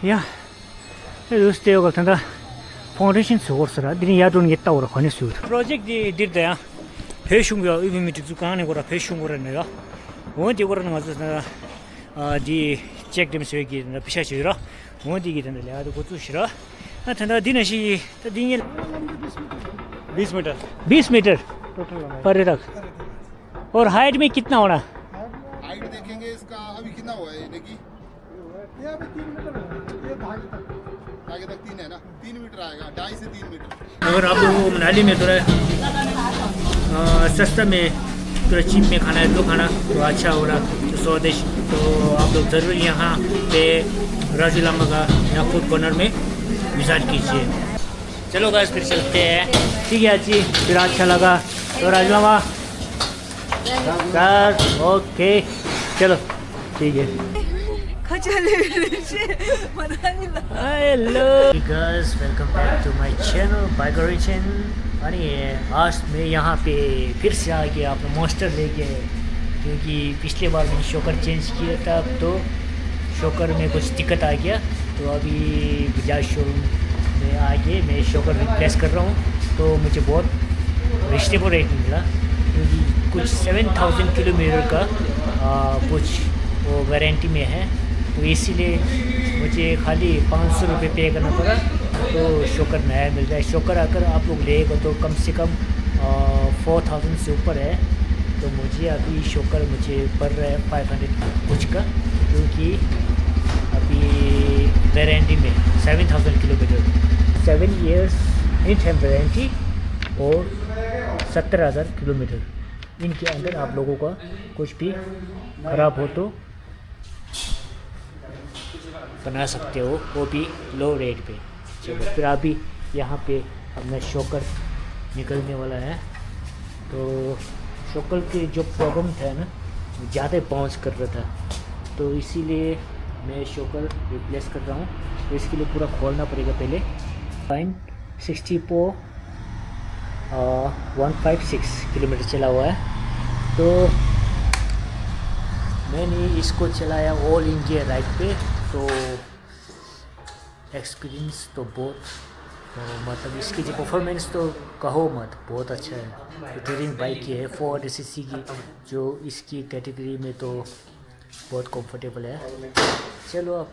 야, 요스테 요가 탄다. 파운데이션 소스라 드니 야돈 겠다 오라 거니 수. 프로젝트 디르다야. 배숑가 의미미 두칸에 거라 배숑거라네요. 원디 거라는 가서나 디 체크 좀 세기 피샤시라. 원디기 된다. 야도 고추시라. 탄다 디나시 디니 20 metre 20 metre पर रख और हाइट में कितना होना हाइट देखेंगे इसका अभी कितना हुआ है देखिए ये अभी 3 मीटर है ये आगे तक 3 है ना 3 मीटर आएगा 2.5 से 3 मीटर अगर आप लोगों को मनाली में थोड़ा सस्ता में थोड़ा चीप में खाना है तो खाना तो अच्छा हो रहा तो स्वादिष्ट तो आप लोग ज़रूर यहाँ पे राजूलामा का यहाँ फूड कॉर्नर में विजिट कीजिए चलो गाइस फिर चलते हैं ठीक है जी फिर अच्छा लगा तो राजूलामा सर ओके चलो ठीक है hello guys welcome back to my channel bike origin अरे आज मैं यहाँ पे फिर से आ गया अपना मॉन्स्टर लेके क्योंकि पिछले बार मैंने शॉकर चेंज किया था तो शॉकर में कुछ दिक्कत आ गया तो अभी बजाज शोरूम में आके मैं शॉकर रिप्लेस कर रहा हूँ तो मुझे बहुत रिजनेबल रेट मिला क्योंकि कुछ 7000 किलोमीटर का कुछ वो वारंटी में है तो इसीलिए मुझे खाली 500 रुपये पे करना पड़ा तो शॉकर नया मिल जाए शॉकर अगर आप लोग लेगा तो कम से कम 4000 से ऊपर है तो मुझे अभी शॉकर मुझे पड़ रहा है 500 कुछ का क्योंकि अभी वारंटी में 7000 kilometre 7 years in time warranty और 70,000 किलोमीटर इनके अंदर आप लोगों का कुछ भी ख़राब हो तो बना सकते हो वो भी लो रेट पे चलो फिर अभी यहाँ पे अपना शॉकर निकलने वाला है तो शॉकर के जो प्रॉब्लम था ना ज़्यादा बाउंस कर रहा था तो इसीलिए मैं शॉकर रिप्लेस कर रहा हूँ तो इसके लिए पूरा खोलना पड़ेगा पहले 64 156 किलोमीटर चला हुआ है तो मैंने इसको चलाया ऑल इंडिया राइड पे तो एक्सपीरियंस तो बहुत तो मतलब इसकी जो परफॉर्मेंस तो कहो मत बहुत अच्छा है टूरिंग बाइक की है 400 सीसी की जो इसकी कैटेगरी में तो बहुत कंफर्टेबल है चलो अब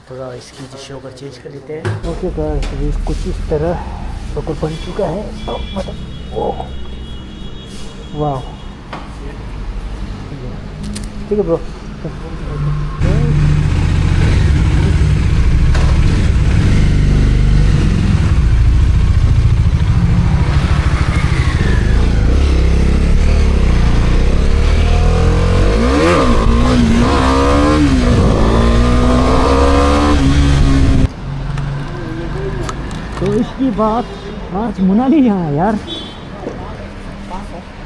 थोड़ा इसकी जो शॉकर चेंज कर लेते हैं ओके गाइस कुछ इस तरह शॉकर बन चुका है तो मतलब ओह वाह ठीक है ब्रो तो इसकी बात आज मनाली यहाँ है यार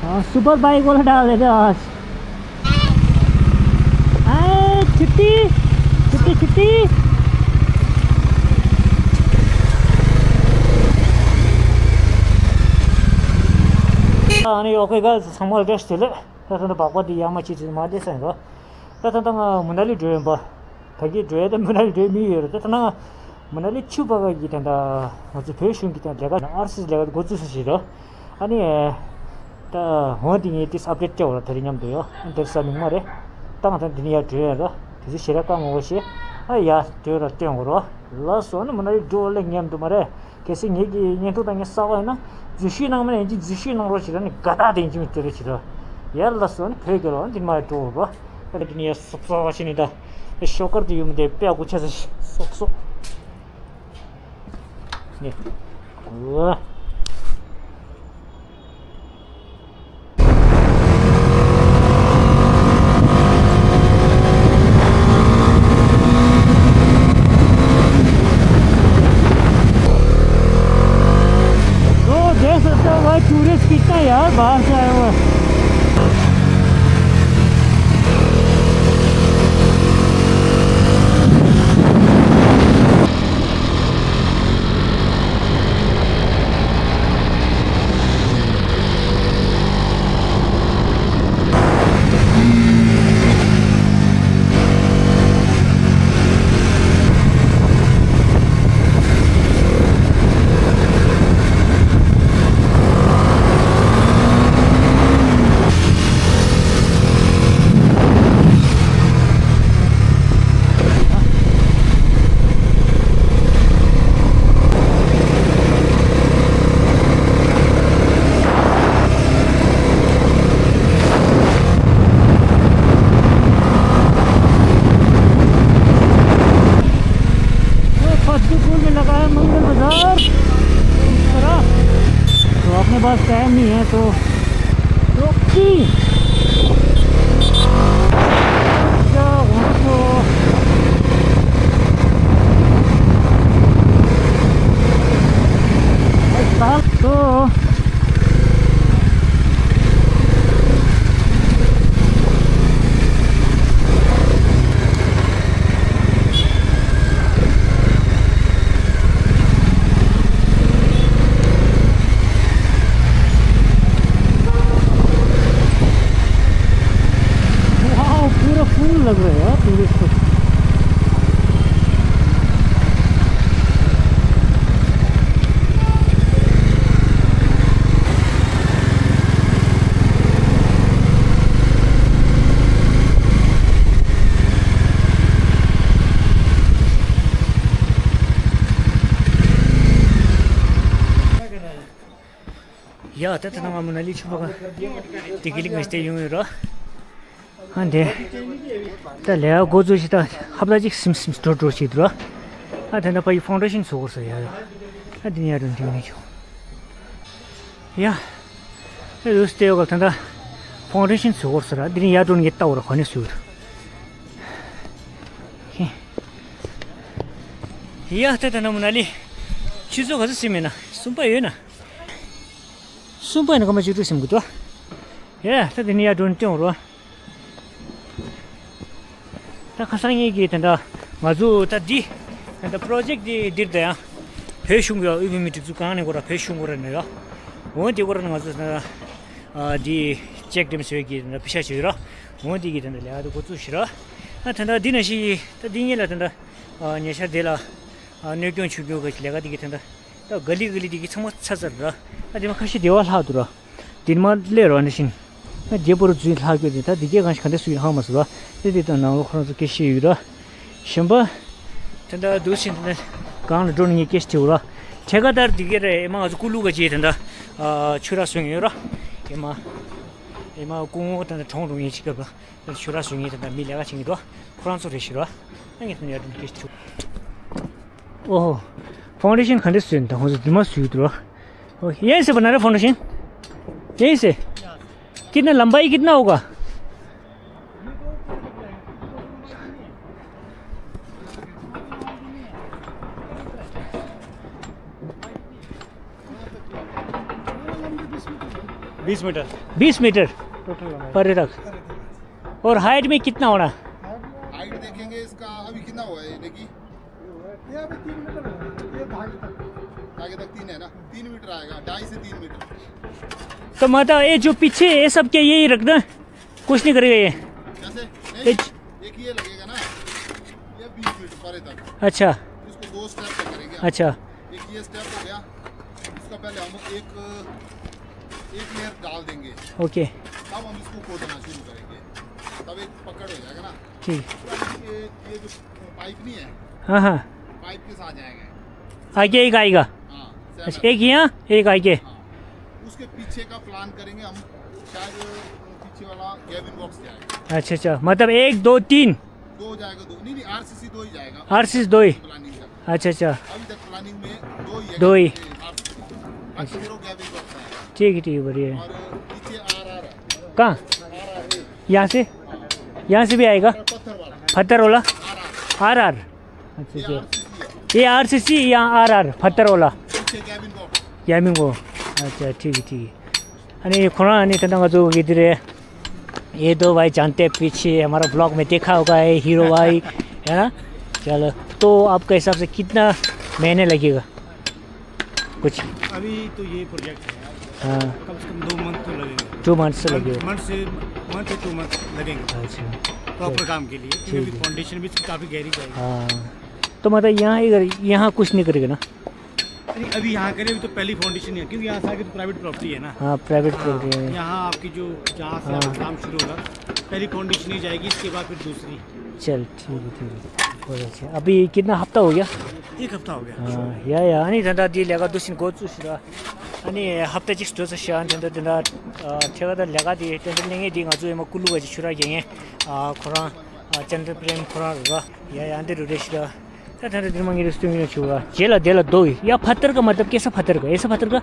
हाँ सुपर बाइक वाला डाल देते आज छुट्टी छुट्टी छुट्टी अनि ओकेगा समल टेस्ट थिले ततन बापति यामा चिज मादे संग ततन मनाली ड्रेम बा थगी ड्रे त मनाली ड्रे मी ततन मनाली छुबागा गितंदा मजे फेशुन गितंदा जगा आरसिस जगा गोजुसिरो अनि त होदिङे तिस अपडेट चाहिँ होला थरि न्याम दियो अनि त्यसमा मरे तंग त दुनिया ड्रे र त्यसै सिराका मोसे आ या त्यो र त्यो हो ल सोन मनाली डोले न्याम दुमारे केसी नेगी नेतो तंग सावा हैन जुशी नंग माने जी जुशी नंग रो छिरा नि गदा दिन्छु मित्र छिरा यार ल सोन फेगरो दिन मा टो हो तर दुनिया सबसे वासिनी दा शॉकर दियो मुदे पे गुछा सक्सो 네. 우와. देख सकते हो भाई टूरिस्ट कितना यार बाहर से आया हुआ है to Rocky. लग रहा है यार टूरिस्ट को। या आता था ना मनाली छुपा टिकलिंग में स्टे यूं रहा 안돼 달려 고조시다 합다직 심심 스토르시드라 아테나 파이 파운데이션 소고서야 아디니아든 되네요 야 요스테요 같은다 파운데이션 소고서라 디니아돈 겠다오라 거네수드 야 때다 너무나리 취소 가서 쓰면은 숨바예나 숨바는 거만 주도 심 것도 야 때디니아돈 땡으로 ता खसांगे की तंदा मजू ता दी ता प्रोजेक्ट दी दिरदा फेशुंगा इबिमिट दुकान गोरा फेशुंगोरा नेरा वंदि गोरा मजू दी चेक देम सेगी ना पिशा छिरा वंदि की तंदा ल्या दो कोचु छिरा तंदा दिनशी ता दिङेला तंदा नेशा देला नेक्योन छुग्यो ग लेगा दी तंदा ता गली गली दी छम छजरा अदिमा खसी देवाल हादुरा दिनमा लेरो नसिन जेपुर जुल हाग्यो दिता दिगे गांस खंदे सुइ हामसबा तेदि त नाउ खरज केसिरा शंबा तंदा दुसिन गान ड्रोनिङ केस्टिउरा ठेगादार दिगेरे एमा कुलु गजे तंदा छुरा सुङेरा एमा कुङो तंदा ठौरुङ छिकबा छुरा सुङे तंदा मिलेगा छिङिरो फ्रान्सो रेसिरा नगे तंदा यादन केस्टिउ ओहो फाउंडेशन खंदे सुइन त हो दिमा सुइद्रो ओ यही से बना रहा फाउंडेशन यही से कितना लंबाई कितना होगा बीस मीटर पर रख और हाइट में कितना होना हाइट देखेंगे इसका अभी कितना हुआ है देखिए ये अभी 3 मीटर है ये आगे तक 3 है ना 3 मीटर आएगा 2.5 से 3 मीटर तो मतलब ये जो पीछे ये सब के यही रखना कुछ नहीं करेगा ये कैसे एक ये लगेगा ना ये 20 मीटर परे तक अच्छा इसको 2 स्टेप पे करेंगे अच्छा एक ये स्टेप हो गया इसका पहले हम एक लेयर डाल देंगे ओके तब हम इसको खोदना शुरू करेंगे तब एक पकड़ हो जाएगा ना ठीक ये जो पाइप नहीं है हाँ हाँ पाइप के साथ जाएगा आगे एक आएगा हाँ अच्छा एक यहाँ एक आगे उसके पीछे का प्लान करेंगे हम शायद पीछे वाला गैबिन बॉक्स जाएगा अच्छा अच्छा मतलब 1 2 3 2 जाएगा 2 नहीं आरसीसी 2 ही जाएगा आरसीसी 2 ही प्लानिंग अच्छा अच्छा अभी तक प्लानिंग में 2 ही है 2 ही अच्छा गैबिन बॉक्स है ठीक है बढ़िया और पीछे आरआर है कहाँ यहाँ से भी आएगा पत्थर वाला आरआर अच्छा अच्छा ये आरसीसी या आरआर पत्थर वाला पीछे गैबिन बॉक्स यामिंग को अच्छा ठीक है अरे खुना नहीं करना जो इधर ये दो भाई जानते हैं पीछे हमारा ब्लॉग में देखा होगा है हीरो भाई है ना चलो तो आपके हिसाब से कितना महीने लगेगा कुछ अभी तो ये प्रोजेक्ट है हाँ कम से कम 2 मंथ तो लगेंगे 2 मंथ से लगेगा मंथ से 2 मंथ लगेंगे अच्छा प्रॉपर काम के लिए क्योंकि फाउंडेशन भी काफ़ी गहरी जाएगी हाँ तो मतलब यहाँ कुछ नहीं करेगा ना अभी यहाँ करें अभी तो पहली फाउंडेशन है क्योंकि यहाँ से आगे तो प्राइवेट प्रॉपर्टी है ना हाँ प्राइवेट प्रॉपर्टी है यहाँ आपकी जो जहाँ से आपका काम शुरू होगा पहली फाउंडेशन ही जाएगी इसके बाद फिर दूसरी चल ठीक है बहुत अच्छा अभी कितना हफ्ता हो गया 1 हफ्ता हो गया हाँ या अनि धंदा दी लगा दुसिन गोचुसिरा अनि हफ्ता जिस दो से शान धंदा ठेगा लगा दी टेंडर लेंगे दी गाजू एमा कुलु गजी छुरा गेंगे खोरा चंद्र प्रेम खोरा होगा या अंदर रेशिरा तथा दिन मंगे छुरा जेला देला 2 या पत्थर का मतलब कैसा पत्थर का ऐसा पत्थर का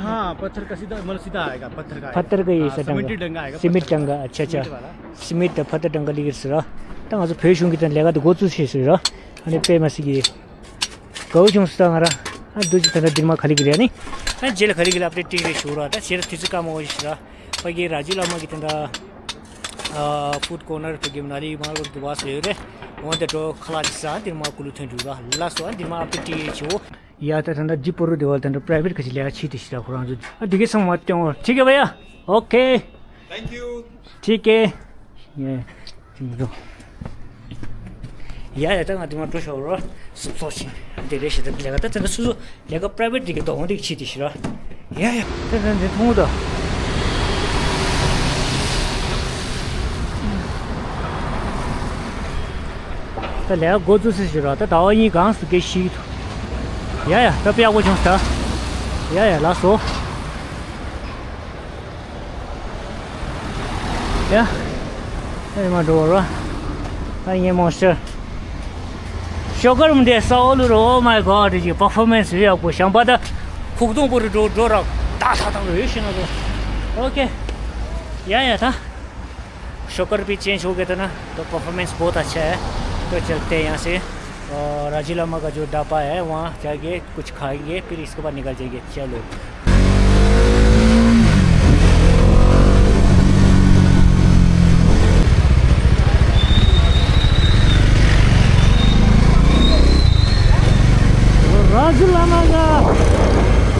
हाँ पत्थर का सीधा मतलब सीधा आएगा पत्थर का पत्थर का ये सिमेंटी डंगा आएगा सिमेंट डंगा अच्छा सिमेंट पत्थर डंगा लिगिर 땅 아주 배우신 게 내가도 고추 시스라 아니 빼마시기 거우 좀 쓰다가라 한 두지 더 들마 खाली गिरे नहीं 한 जेल खाली गिरे अपने टीरे शोर आता सिर्फ तीस काम हो इसरा पर ये राजूलामा की तरह फूड कॉर्नर पे गिमनाली मार को दुआ से रे वहाँ तो खलाज सा दिमा कुलू थे जुड़ा लास्ट वन दिमा अपने टीरे शो या तो ठंडा जिपोरु देवाल ठंडा प्राइवेट कची लिया अच्छी तीसरा खुरान जो दिखे समझते हो ठीक है भैया ओके थैंक यू ठीक है ये या था ना दिमाग तो शोर सोचिए देरे से तक लगा था तो सुसु लगा प्राइवेट दिखे तो होने की चीज़ है या तो ने थोड़ा तो लगा गोजू से शुरू था दावा ये गांस के शीट या तो पे वो जो था या लास्ट हो या ये माडोरा ये मॉन्स्टर शोकर मुझे साउल रो माय गॉड ये परफॉर्मेंस भी आपको शामबादा खुदों पर दो रख ताता ये शना तो ओके या था शोकर भी चेंज हो गया था ना तो परफॉर्मेंस बहुत अच्छा है तो चलते हैं यहाँ से और राजूलामा का जो ढाबा है वहाँ जाके कुछ खाएंगे फिर इसके बाद निकल जाएंगे चलो राजूलामा का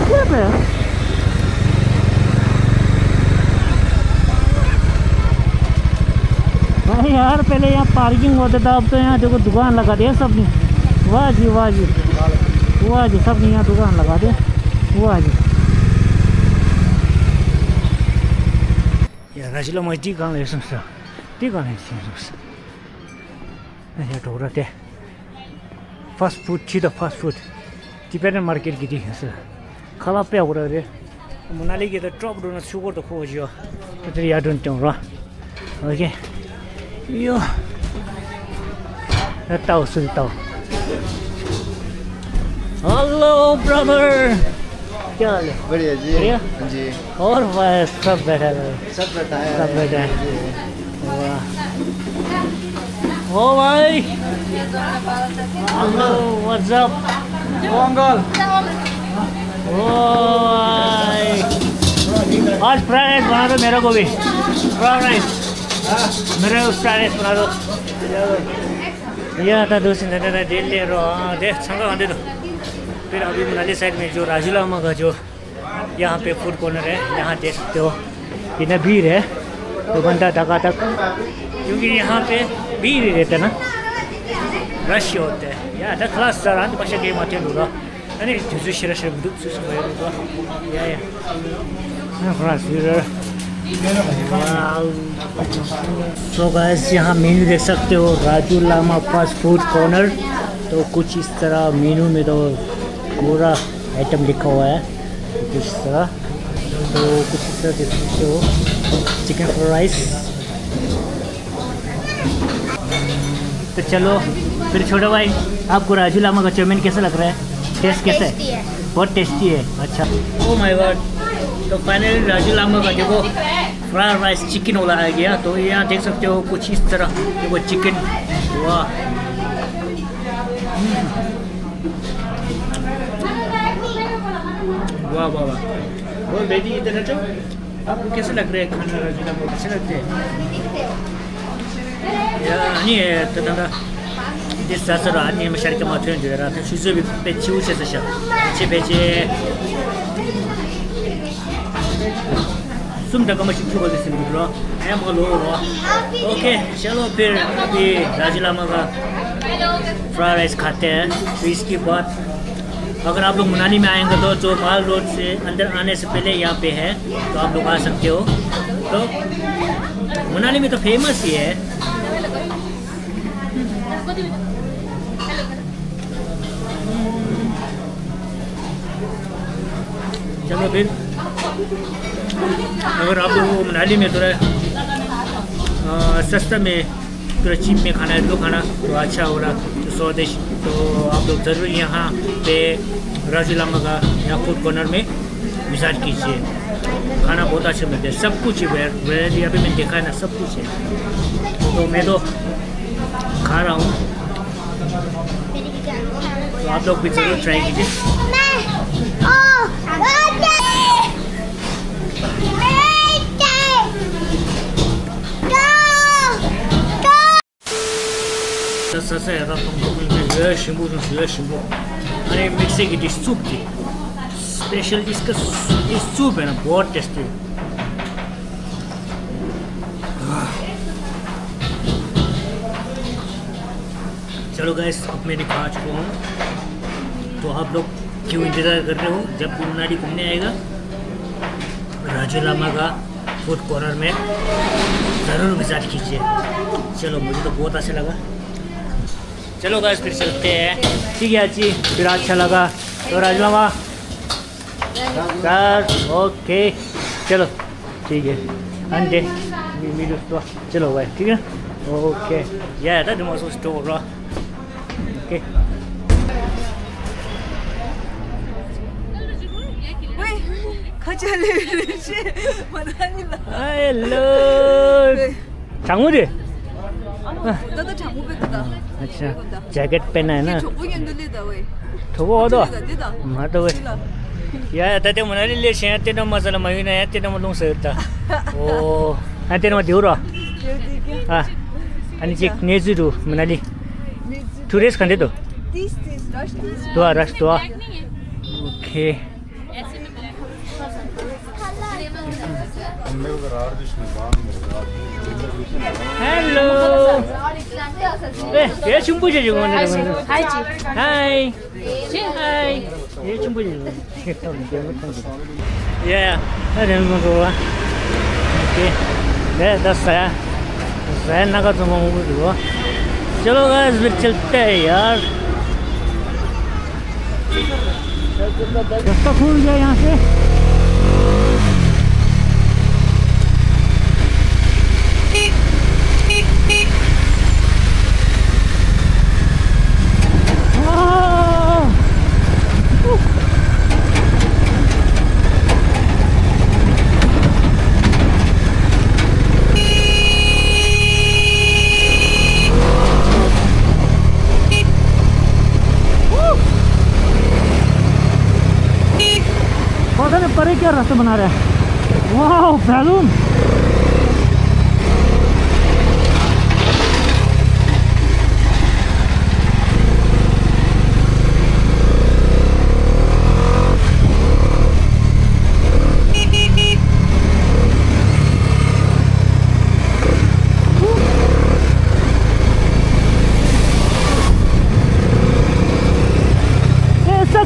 क्या है भाई यार पहले यहाँ पार्किंग होता था अब तो यहाँ देखो दुकान लगा दिया सब ने वाह जी सब ने यहाँ दुकान लगा दिया वाह जी यार राजूलामा ठीक है ये समझा ठीक है ये ढोरा थे फास्ट फूड चीज़ फास्ट फूड डिपेंडेंट मार्केट की थी ऐसा खाला पे हो रहा है मनाली के तो ट्रॉप डोना शुगर तो खोजियो तो तेरी याद उनते हो रहा ओके यो ताऊ सुनताऊ हेलो ब्रदर क्या हाल है बढ़िया जी बढ़िया जी और बस सब बैठा है सब बताया सब बैठा है वाह ओ भाई हेलो व्हाट्स अप अंकल ओए आज फ्राइड राइस बना दो मेरे को भी फ्राइड राइस मेरे को फ्राइड राइस बना दो यह था दोस्त ने डेल ले रहा हाँ देख संगा खाते तो फिर अभी मनाली साइड में जो राजूलामा का जो यहाँ पे फूड कॉर्नर है यहाँ देख सकते हो इतना भीड़ है तो घंटा टका तक क्योंकि यहाँ पे भीड़ ही रहता है ना रश होता है या था क्लास सर तो पश्चिम गेम आते होगा अरे जुजू शिरा शिरा बुद्ध सुसु होगा या सो गाइस यहाँ मेन्यू देख सकते हो राजूलामा फास्ट फूड कॉर्नर तो कुछ इस तरह मेन्यू में तो पूरा आइटम लिखा हुआ है कुछ इस तरह तो कुछ इस तरह देख सकते हो चिकन फ्राइड राइस तो चलो फिर छोटा भाई आपको राजूलामा का चाउमीन कैसा लग रहा है टेस्ट कैसा है बहुत टेस्टी है अच्छा ओ माय गॉड तो फाइनली राजूलामा का देखो फ्राइड राइस चिकन वाला आ गया तो यहाँ देख सकते हो कुछ इस तरह देखो चिकन वाह वाह वाह वाह और बेटी इधर हटो आपको कैसे लग रहा है खाना राजूलामा कैसे लगते हैं 아니에요. 그다음에 이제 사서로 아니면 샤르케 맞춰는 줄 알아. 수수비 배치 우체서 샤. 배치. 숨 잠깐만 쉬고 있습니다. 그럼 아무 로로. ओके चलो फिर अभी राजूलामा का फ्राइड राइस खाते हैं तो इसके बाद अगर आप लोग मनाली में आएंगे तो जो माल रोड से अंदर आने से पहले यहाँ पे है तो आप लोग आ सकते हो तो मनाली में तो फेमस ही है चलो फिर अगर आप लोगों को मनाली में थोड़ा सस्ता में थोड़ा चीप में खाना है तो खाना तो अच्छा हो रहा तो स्वदेश तो आप लोग ज़रूर यहाँ पे राजूलामा का यहाँ फूड कॉर्नर में विजिट कीजिए। खाना बहुत अच्छा मिलता है, सब कुछ है वैरायटी अभी मैंने देखा है ना, सब कुछ है। तो मैं तो खा रहा हूँ, तो आप लोग भी जरूर ट्राई कीजिए। अरे मिक्सी की डिश सूप थी, स्पेशल इसका सूप है ना, बहुत टेस्टी है। चलो गाइस, अब मैं दिखा चुका हूँ, तो आप लोग क्यों इंतज़ार कर रहे हो? जब भी मनाली घूमने आएगा राजू लामा का फूड कॉर्नर में ज़रूर विजिट कीजिए। चलो, मुझे तो बहुत अच्छा लगा। चलो गाइस, फिर चलते हैं। ठीक है अच्छी, फिर अच्छा लगा तो राजू लामा सर, ओके चलो ठीक है अंडे वीडियो तो चलो भाई, ठीक है ओके। या था जो मौसम स्टोर रहा ओके। हेलो 장모지? 나도 장모백이다. अच्छा जैकेट पहना है ना, 저번에 늘리다 왜? 저거 얻어 늘리다. 맞아 왜? 야 다들 뭐나리 레시야 때는 마살라 마이나 때는 뭐 농사였다. 오 한테는 뭐 되오라. 아 아니 직 네즈루 뭐나리 टूरिस्ट कंदे तो दुआ रश दुआ ओके। हेलो ये 춤보지 지금 오늘 하이 하이 하이 ये 춤보지 ये अरे मैं तो ओके ये 10 है नागा तो मैं वो। चलो गाइस फिर चलते हैं यार। रास्ता खुल गया यहाँ से। परे क्या रास्ता बना रहा है, वाह बैलून।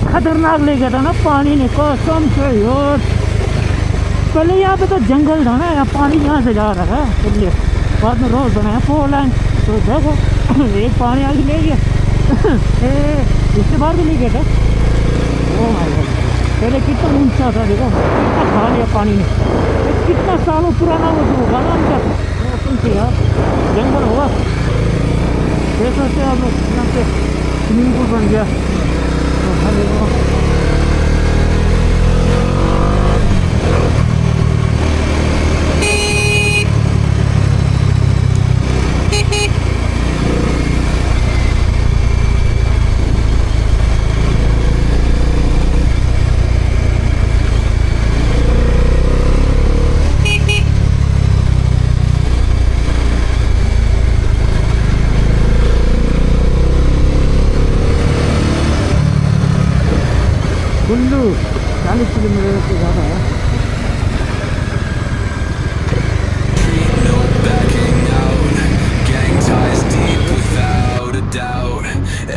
खतरनाक ले गया था ना पानी ने, कसम से यार। पहले यहाँ पे तो जंगल था ना, यहाँ पानी यहाँ से जा रहा है, इसलिए बाद में रोड बनाया 4 लाइन। तो देखो एक पानी आगे ले गया इसके बाद भी ले गया था। ओ माय गॉड, पहले कितना ऊंचा था, देखो कितना खा लिया पानी ने। कितना सालों पुराना वो जो होगा ना उनका से यार, जंगल होगा। देख सकते आप लोग, यहाँ पे स्विमिंग पूल बन गया। कुल्लू 40 किलोमीटर से ज़्यादा है।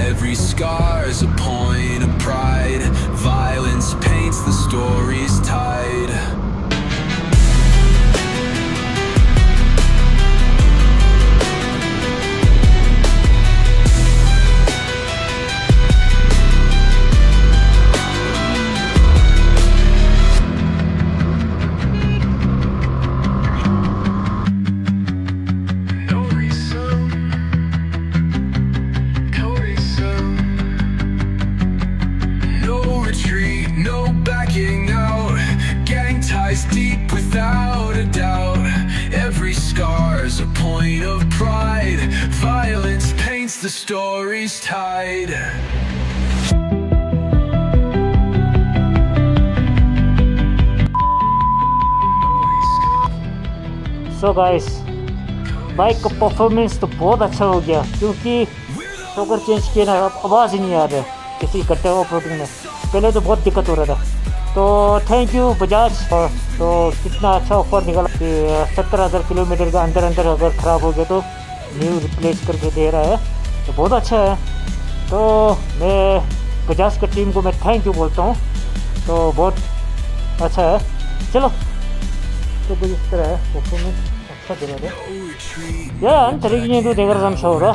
Every scar is a point of pride. Violence paints the story's tide. No backing out. story's tied. So guys, bike का परफॉर्मेंस तो बहुत अच्छा हो गया क्योंकि शॉकर चेंज किया ना, अब आवाज़ ही नहीं आ रहा है किसी कट्टे ऑफ रोडिंग में। पहले तो बहुत दिक्कत हो रहा था। तो थैंक यू बजाज। और तो कितना अच्छा ऑफर निकला कि 70,000 किलोमीटर का अंदर अंदर अगर ख़राब हो गया तो न्यू रिप्लेस करके दे रहा है, तो बहुत अच्छा है। तो मैं बजाज का टीम को मैं थैंक यू बोलता हूँ, तो बहुत अच्छा है। चलो तो कुछ इस तरह है परफॉर्मेंस अच्छा दे रहा है। या अंतरिक्ष में तो देकर हम शो रहा